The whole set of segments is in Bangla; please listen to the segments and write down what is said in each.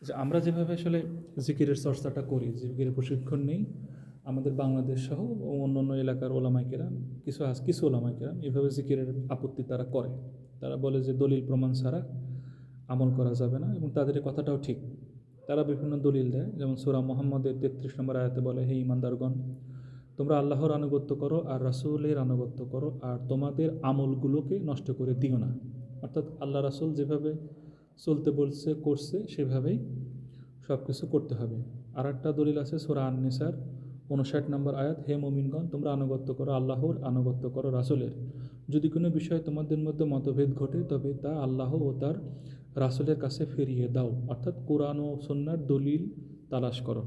যে আমরা যেভাবে আসলে জিকিরের চর্চাটা করি, জিকিরের প্রশিক্ষণ নেই, আমাদের বাংলাদেশ সহ অন্যান্য এলাকার ওলামায়ে কেরাম, কিছু ওলামায়ে কেরাম এভাবে জিকিরের আপত্তি তারা করে। তারা বলে যে দলিল প্রমাণ ছাড়া আমল করা যাবে না, এবং তাদের এই কথাটাও ঠিক। তারা বিভিন্ন দলিল দেয়, যেমন সূরা মুহাম্মদের 33 নম্বর আয়াতে বলে, হে ঈমানদারগণ, তোমরা আল্লাহর আনুগত্য করো আর রাসূলের আনুগত্য করো, আর তোমাদের আমলগুলোকে নষ্ট করে দিও না। অর্থাৎ আল্লাহ রাসূল যেভাবে চলতে বলছে করছে সেভাবেই সব কিছু করতে হবে। আর একটা দলিল আছে সূরা আন-নিসার 59 নম্বর আয়াত, হে মুমিনগণ, তোমরা আনুগত্য করো আল্লাহর, আনুগত্য করো রাসূলের। যদি কোনো বিষয়ে তোমাদের মধ্যে মতভেদ ঘটে তবে তা আল্লাহ ও তার রাসূলের কাছে ফিরিয়ে দাও, অর্থাৎ কোরআন ও সুন্নাহর দলিল তালাশ করো।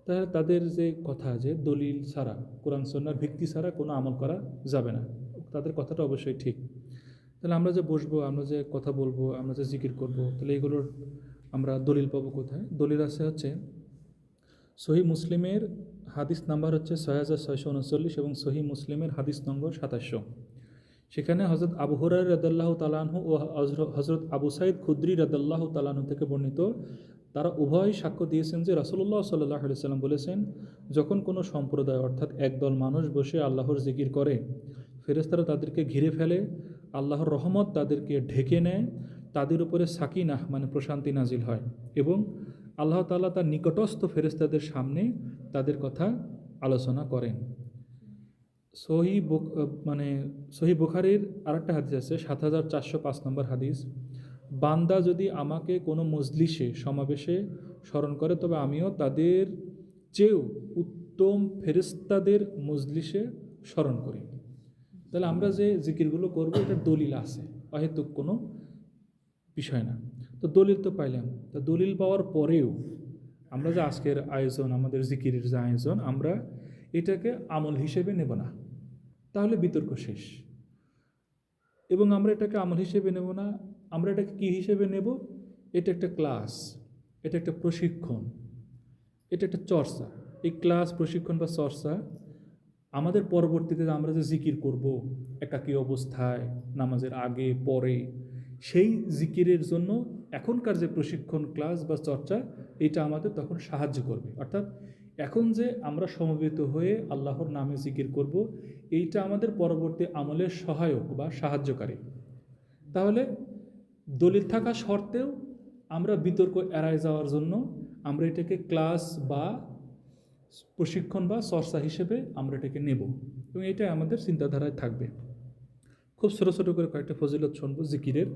তাহলে তাদের যে কথা যে দলিল ছাড়া, কোরআন সুন্নাহর ভিত্তি ছাড়া কোনো আমল করা যাবে না, তাদের কথাটা অবশ্যই ঠিক। তাহলে আমরা যে বসবো, আমরা যে কথা বলবো, আমরা যে জিকির করব, তাহলে এগুলোর আমরা দলিল পাবো কোথায়? দলিল আছে হচ্ছে সহি মুসলিমের হাদিস নাম্বার হচ্ছে 6639 এবং সহি মুসলিমের হাদিস নম্বর 2700। সেখানে হজরত আবু হুরায়রা রাদিয়াল্লাহু তাআলা আনহু ও হজরত আবু সাঈদ খুদরি রাদিয়াল্লাহু তাআলা আনহু থেকে বর্ণিত, তারা উভয়ই সাক্ষ্য দিয়েছেন যে রাসূলুল্লাহ সাল্লাল্লাহু আলাইহি সাল্লাম বলেছেন, যখন কোনো সম্প্রদায় অর্থাৎ একদল মানুষ বসে আল্লাহর জিকির করে, ফেরেশতারা তাদেরকে ঘিরে ফেলে, আল্লাহর রহমত তাদেরকে ঢেকে নেয়, তাদের উপরে সাকিনাহ মানে প্রশান্তি নাজিল হয়, এবং আল্লাহ তাআলা তার নিকটস্থ ফেরেশতাদের সামনে তাদের কথা আলোচনা করেন। সহি বুখারীর আরেকটা হাদিস আছে 7405 নম্বর হাদিস, বান্দা যদি আমাকে কোনো মজলিসে সমাবেশে স্মরণ করে তবে আমিও তাদের চেয়েও উত্তম ফেরেশতাদের মজলিসে স্মরণ করি। তাহলে আমরা যে জিকিরগুলো করবো এটার দলিল আছে, অহেতুক কোনো বিষয় না। তো দলিল তো পাইলাম, তো দলিল পাওয়ার পরেও আমরা যে আজকের আয়োজন, আমাদের জিকিরের যে আয়োজন, আমরা এটাকে আমল হিসেবে নেব না, তাহলে বিতর্ক শেষ। এবং আমরা এটাকে আমল হিসেবে নেব না, আমরা এটাকে কী হিসেবে নেব? এটা একটা ক্লাস, এটা একটা প্রশিক্ষণ, এটা একটা চর্চা। এই ক্লাস, প্রশিক্ষণ বা চর্চা আমাদের পরবর্তীতে আমরা যে জিকির করব একাকী অবস্থায়, নামাজের আগে পরে, সেই জিকিরের জন্য এখনকার যে প্রশিক্ষণ, ক্লাস বা চর্চা, এটা আমাদের তখন সাহায্য করবে। অর্থাৎ এখন যে আমরা সমবেত হয়ে আল্লাহর নামে জিকির করব, এইটা আমাদের পরবর্তী আমলের সহায়ক বা সাহায্যকারী। তাহলে দলিল থাকা সত্ত্বেও আমরা বিতর্ক এড়ায় যাওয়ার জন্য আমরা এটাকে ক্লাস বা প্রশিক্ষণ বা চর্চা হিসেবে আমরা এটাকে নেব, এবং এটাই আমাদের চিন্তাধারায় থাকবে। খুব ছোটো ছোটো করে কয়েকটা ফজিলত শুনবো জিকিরের।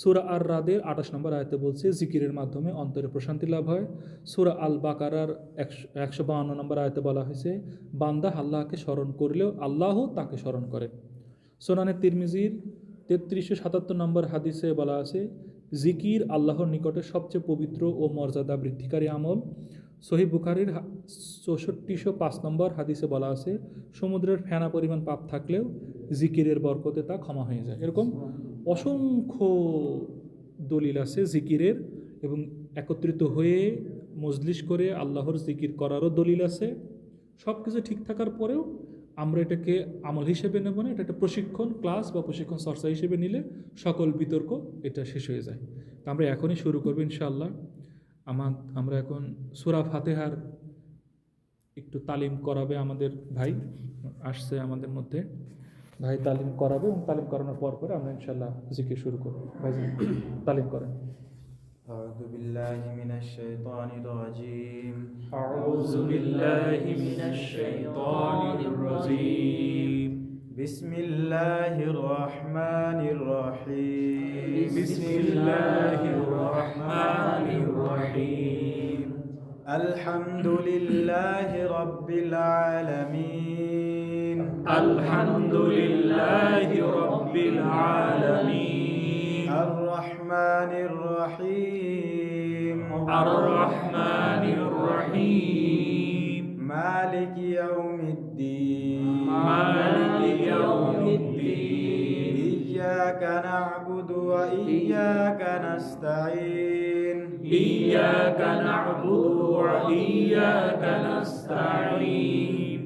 সূরা আর রাদের 28 নম্বর আয়াতে বলছে জিকিরের মাধ্যমে অন্তরে প্রশান্তি লাভ হয়। সূরা আল বাকারার 152 নম্বর আয়াতে বলা হয়েছে, বান্দা আল্লাহকে স্মরণ করলেও আল্লাহও তাকে স্মরণ করে। সুনানে তিরমিজির 3377 নম্বর হাদিসে বলা আছে, জিকির আল্লাহর নিকটে সবচেয়ে পবিত্র ও মর্যাদা বৃদ্ধিকারী আমল। সহিহ বুখারীর 6405 নম্বর হাদিসে বলা আছে, সমুদ্রের ফেনা পরিমাণ পাপ থাকলেও জিকিরের বরকতে তা ক্ষমা হয়ে যায়। এরকম অসংখ্য দলিল আছে জিকিরের, এবং একত্রিত হয়ে মজলিস করে আল্লাহর জিকির করারও দলিল আছে। সব কিছু ঠিক থাকার পরেও আমরা এটাকে আমল হিসেবে নেব না, এটা একটা প্রশিক্ষণ, ক্লাস বা প্রশিক্ষণ চর্চা হিসেবে নিলে সকল বিতর্ক এটা শেষ হয়ে যায়। তা আমরা এখনই শুরু করবো ইনশাআল্লাহ। আমরা এখন সূরা ফাতিহার একটু তালিম করাবে আমাদের ভাই, আসছে আমাদের মধ্যে ভাই, তালিম করাবে, এবং তালিম করানোর পর আমরা ইনশাআল্লাহ জিকির শুরু করব। ভাই তালিম করেন। أعوذ بالله من الشيطان الرجيم أعوذ بالله من الشيطان الرجيم بسم الله الرحمن الرحيم بسم الله الرحمن الرحيم الحمد لله رب العالمين الحمد لله رب العالمين الرحمن الرحيم الرحمن الرحيم مالك يوم الدين مالك يوم الدين إياك نعبد وإياك نستعين إياك نعبد وإياك نستعين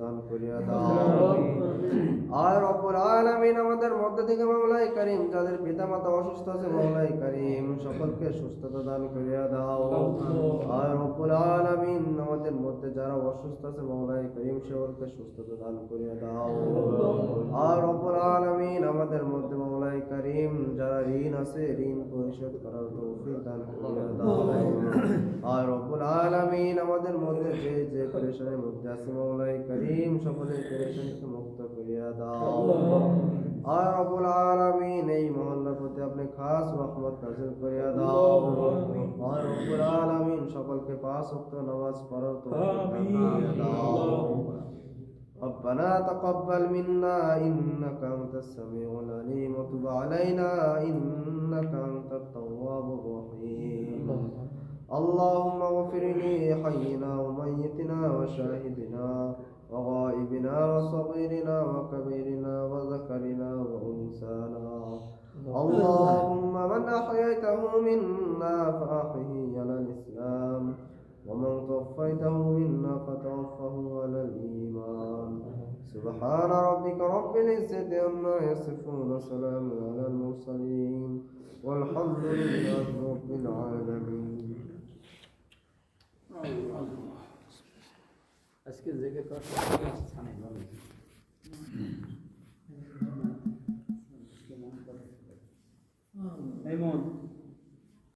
দান করিয়া দাও। আর রব্বুল আলামিন আমাদের মধ্যে থেকে মাওলাই করিম যাদের পিতামাতা অসুস্থ আছে মাওলাই করিম সকলকে সুস্থতা দান করিয়া দাও। আর রব্বুল আলামিন আমাদের মধ্যে যারা অসুস্থ আছে মাওলাই করিম সকলকে সুস্থতা দান করিয়া দাও। আর রব্বুল আলামিন আমাদের মধ্যে মাওলাই করিম যারা ঋণ আছে ঋণ পরিশোধ করার তৌফিক দান করিয়া দাও। আর রব্বুল আলামিন আমাদের মধ্যে যে যে পেরেশানির মধ্যে আছে মাওলাই করিম সকলের পেরেশানিকে মুক্ত করিয়া দাও। আর রব্বুল আলামিন এই মহল্লার প্রতি আপনি খাস রহমত নাযিল করিয়া দাও। আর রব্বুল আলামিন সকলকে পাঁচ ওয়াক্ত নামাজ পড়ার তৌফিক দান করিয়া দাও। ربنا تقبل منا إنك أنت السميع العليم وتب علينا إنك أنت التواب الرحيم. اللهم اغفر لي حينا وميتنا وشاهدنا وغائبنا وصغيرنا وكبيرنا وذكرنا وأنثانا. اللهم من أحييته منا فأحيه على الإسلام ومن توفيته منا فتوفه على الإيمان. سبحان ربك رب العزة عما يصفون وسلام على المرسلين والحمد لله رب العالمين. আজকে জেগে কর স্থানে ভালো এই মন